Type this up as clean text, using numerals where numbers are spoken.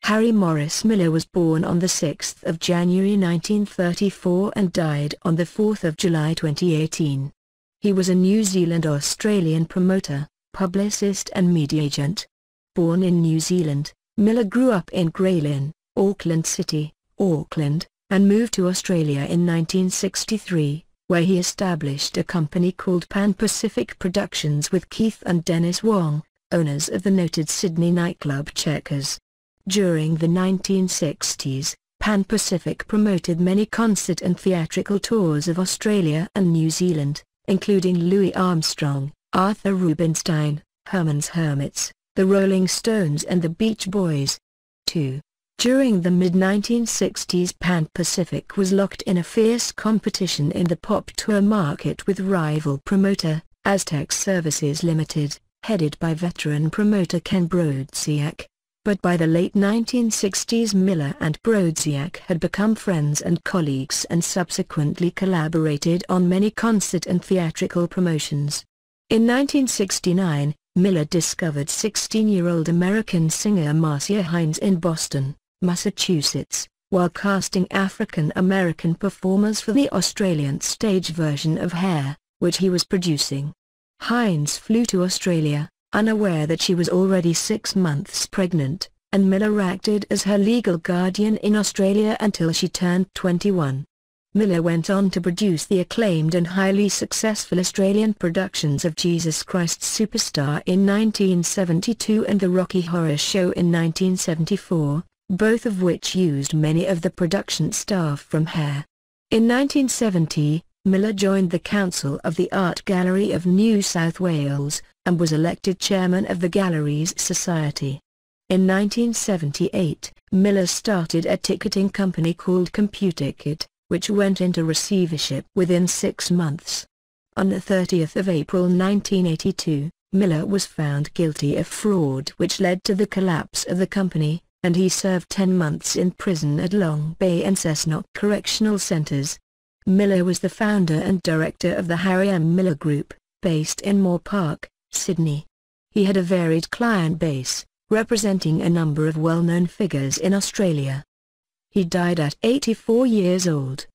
Harry Maurice Miller was born on 6 January 1934 and died on 4 July 2018. He was a New Zealand-Australian promoter, publicist and media agent. Born in New Zealand, Miller grew up in Grey Lynn, Auckland City, Auckland, and moved to Australia in 1963, where he established a company called Pan Pacific Productions with Keith and Dennis Wong, owners of the noted Sydney nightclub Chequers. During the 1960s, Pan Pacific promoted many concert and theatrical tours of Australia and New Zealand, including Louis Armstrong, Arthur Rubinstein, Herman's Hermits, the Rolling Stones and the Beach Boys. 2. During the mid-1960s, Pan Pacific was locked in a fierce competition in the pop tour market with rival promoter, Aztec Services Ltd, headed by veteran promoter Kenn Brodziak. But by the late 1960s, Miller and Brodziak had become friends and colleagues and subsequently collaborated on many concert and theatrical promotions. In 1969, Miller discovered 16-year-old American singer Marcia Hines in Boston, Massachusetts, while casting African-American performers for the Australian stage version of Hair, which he was producing. Hines flew to Australia, unaware that she was already 6 months pregnant, and Miller acted as her legal guardian in Australia until she turned 21. Miller went on to produce the acclaimed and highly successful Australian productions of Jesus Christ Superstar in 1972 and The Rocky Horror Show in 1974, both of which used many of the production staff from Hair. In 1970, Miller joined the Council of the Art Gallery of New South Wales, and was elected chairman of the Galleries Society. In 1978, Miller started a ticketing company called Computicket, which went into receivership within 6 months. On the 30th of April 1982, Miller was found guilty of fraud which led to the collapse of the company, and he served 10 months in prison at Long Bay and Cessnock Correctional Centres. Miller was the founder and director of the Harry M. Miller Group, based in Moore Park, Sydney. He had a varied client base, representing a number of well-known figures in Australia. He died at 84 years old.